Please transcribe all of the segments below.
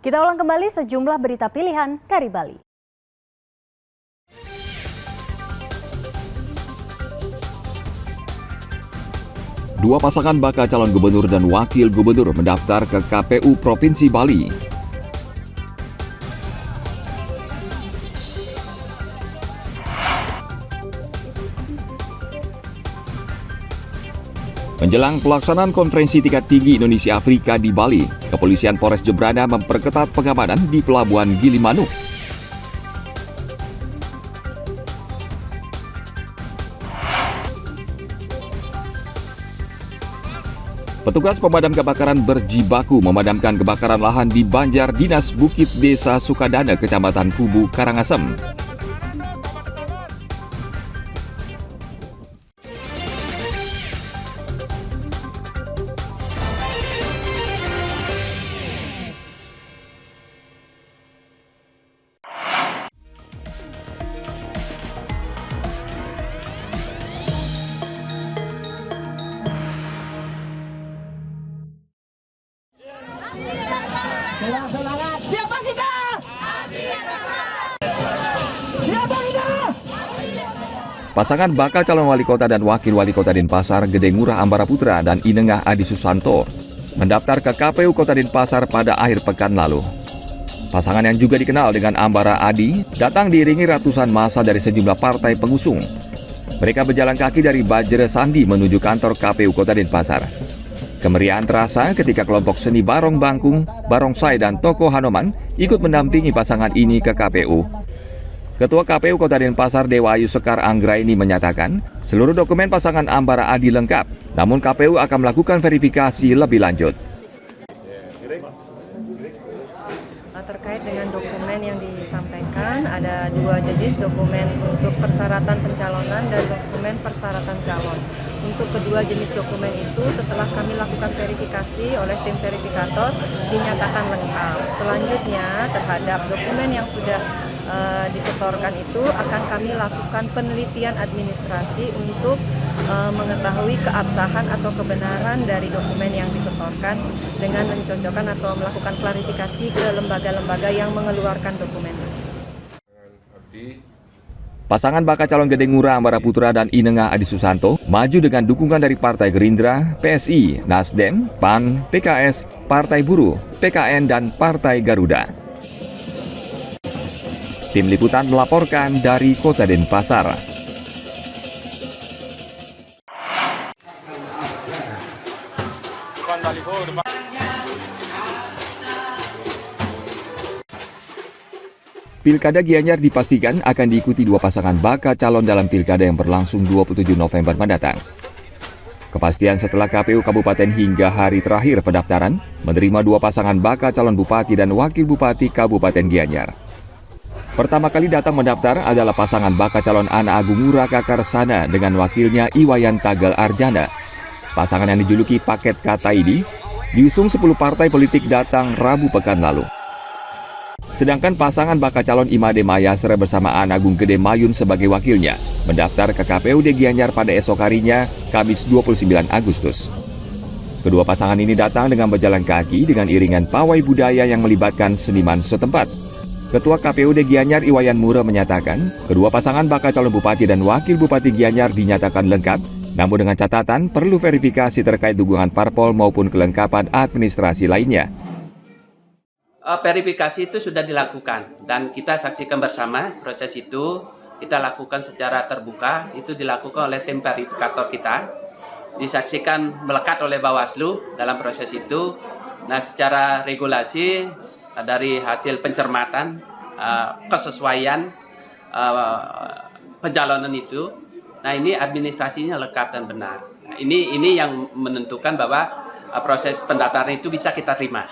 Kita ulang kembali sejumlah berita pilihan dari Bali. Dua pasangan bakal calon gubernur dan wakil gubernur mendaftar ke KPU Provinsi Bali. Menjelang pelaksanaan konferensi tingkat tinggi Indonesia Afrika di Bali, Kepolisian Polres Jembrana memperketat pengamanan di Pelabuhan Gilimanuk. Petugas pemadam kebakaran berjibaku memadamkan kebakaran lahan di Banjar Dinas Bukit Desa Sukadana, Kecamatan Kubu, Karangasem. Siapa kita? Siapa kita? Pasangan bakal calon wali kota dan wakil wali kota Denpasar Gede Ngurah Ambara Putra dan Inengah Adi Susanto mendaftar ke KPU Kota Denpasar pada akhir pekan lalu. Pasangan yang juga dikenal dengan Ambara Adi datang diiringi ratusan massa dari sejumlah partai pengusung. Mereka berjalan kaki dari Bajre Sandi menuju kantor KPU Kota Denpasar. Kemeriahan terasa ketika kelompok seni Barong Bangkung, Barongsai, dan Toko Hanoman ikut mendampingi pasangan ini ke KPU. Ketua KPU Kota Denpasar Dewayu Sekar Anggraini menyatakan seluruh dokumen pasangan Ambara Adi lengkap, namun KPU akan melakukan verifikasi lebih lanjut. Terkait dengan dokumen yang disampaikan, ada dua jenis dokumen untuk persyaratan pencalonan dan dokumen persyaratan calon. Untuk kedua jenis dokumen itu setelah kami lakukan verifikasi oleh tim verifikator dinyatakan lengkap. Selanjutnya terhadap dokumen yang sudah disetorkan itu akan kami lakukan penelitian administrasi untuk mengetahui keabsahan atau kebenaran dari dokumen yang disetorkan dengan mencocokkan atau melakukan klarifikasi ke lembaga-lembaga yang mengeluarkan dokumen tersebut. Pasangan bakal calon Gede Ngurah Ambara Putra dan Inengah Adi Susanto maju dengan dukungan dari Partai Gerindra, PSI, Nasdem, PAN, PKS, Partai Buruh, PKN, dan Partai Garuda. Tim Liputan melaporkan dari Kota Denpasar. Pilkada Gianyar dipastikan akan diikuti dua pasangan bakal calon dalam pilkada yang berlangsung 27 November mendatang. Kepastian setelah KPU Kabupaten hingga hari terakhir pendaftaran menerima dua pasangan bakal calon bupati dan wakil bupati Kabupaten Gianyar. Pertama kali datang mendaftar adalah pasangan bakal calon Ana Agung Ngurah Kakarsana dengan wakilnya Iwayan Tagal Arjana. Pasangan yang dijuluki Paket Kata ini diusung 10 partai politik datang Rabu pekan lalu. Sedangkan pasangan bakal calon Imade Mayasre bersama Ana Agung Gede Mayun sebagai wakilnya mendaftar ke KPUD Gianyar pada esok harinya, Kamis 29 Agustus. Kedua pasangan ini datang dengan berjalan kaki dengan iringan pawai budaya yang melibatkan seniman setempat. Ketua KPUD Gianyar Iwayan Mura menyatakan, kedua pasangan bakal calon bupati dan wakil bupati Gianyar dinyatakan lengkap, namun dengan catatan perlu verifikasi terkait dukungan parpol maupun kelengkapan administrasi lainnya. Verifikasi itu sudah dilakukan dan kita saksikan bersama proses itu kita lakukan secara terbuka, itu dilakukan oleh tim verifikator kita, disaksikan melekat oleh Bawaslu dalam proses itu. Nah, secara regulasi dari hasil pencermatan kesesuaian pencalonan itu, nah ini administrasinya lengkap dan benar. Nah, ini yang menentukan bahwa proses pendaftaran itu bisa kita terima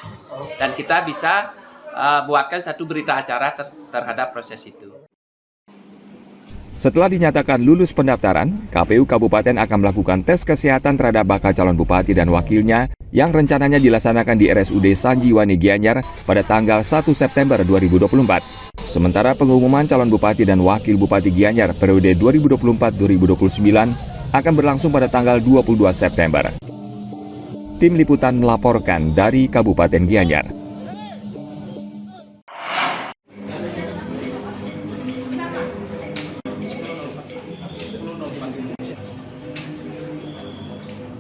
dan kita bisa buatkan satu berita acara terhadap proses itu. Setelah dinyatakan lulus pendaftaran, KPU Kabupaten akan melakukan tes kesehatan terhadap bakal calon bupati dan wakilnya yang rencananya dilaksanakan di RSUD Sanjiwani Gianyar pada tanggal 1 September 2024. Sementara pengumuman calon bupati dan wakil bupati Gianyar periode 2024-2029 akan berlangsung pada tanggal 22 September. Tim Liputan melaporkan dari Kabupaten Gianyar.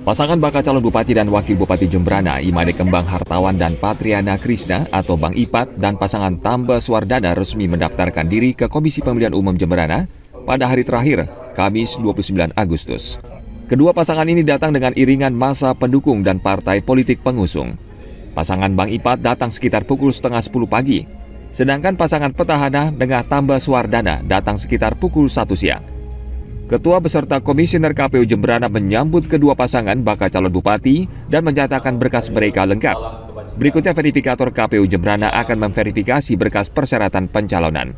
Pasangan bakal calon Bupati dan Wakil Bupati Jemberana, Imade Kembang Hartawan dan Patriana Krisna atau Bang Ipat, dan pasangan Tamba Suwardana resmi mendaftarkan diri ke Komisi Pemilihan Umum Jemberana pada hari terakhir, Kamis 29 Agustus. Kedua pasangan ini datang dengan iringan massa pendukung dan partai politik pengusung. Pasangan Bang Ipat datang sekitar pukul setengah 10 pagi, sedangkan pasangan petahana dengan Tamba Suwardana datang sekitar pukul 1 siang. Ketua beserta Komisioner KPU Jemberana menyambut kedua pasangan bakal calon bupati dan menyatakan berkas mereka lengkap. Berikutnya verifikator KPU Jemberana akan memverifikasi berkas persyaratan pencalonan.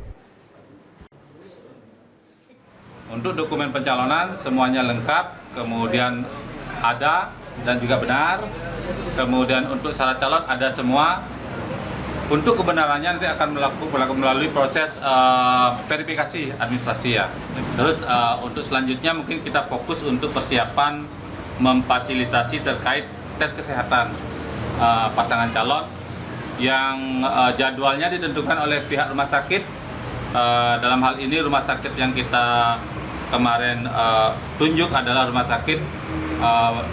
Untuk dokumen pencalonan semuanya lengkap, kemudian ada dan juga benar. Kemudian untuk syarat calon ada semua. Untuk kebenarannya nanti akan melalui proses verifikasi administrasi ya. Terus untuk selanjutnya mungkin kita fokus untuk persiapan memfasilitasi terkait tes kesehatan pasangan calon yang jadwalnya ditentukan oleh pihak rumah sakit. Dalam hal ini rumah sakit yang kita kemarin tunjuk adalah rumah sakit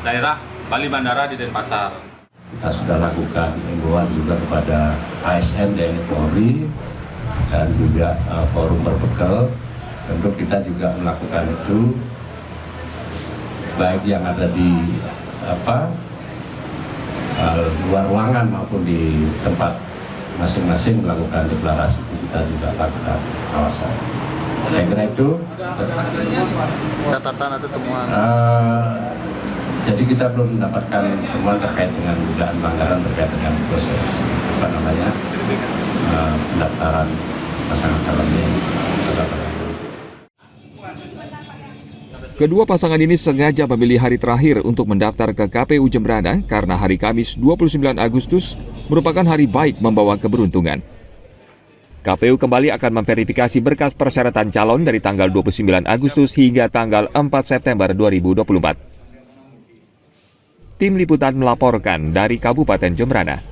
daerah Bali Bandara di Denpasar. Kita sudah lakukan himbauan juga kepada ASN TNI Polri dan juga forum berbekel. Tentu kita juga melakukan itu baik yang ada di luar ruangan maupun di tempat masing-masing melakukan deklarasi, kita juga lakukan kawasan. Saya kira itu catatan atau temuan. Jadi kita belum mendapatkan temuan terkait dengan dugaan pelanggaran terkait dengan proses pendaftaran pasangan calon ini. Kedua pasangan ini sengaja memilih hari terakhir untuk mendaftar ke KPU Jemberana karena hari Kamis 29 Agustus merupakan hari baik membawa keberuntungan. KPU kembali akan memverifikasi berkas persyaratan calon dari tanggal 29 Agustus hingga tanggal 4 September 2024. Tim Liputan melaporkan dari Kabupaten Jemberana.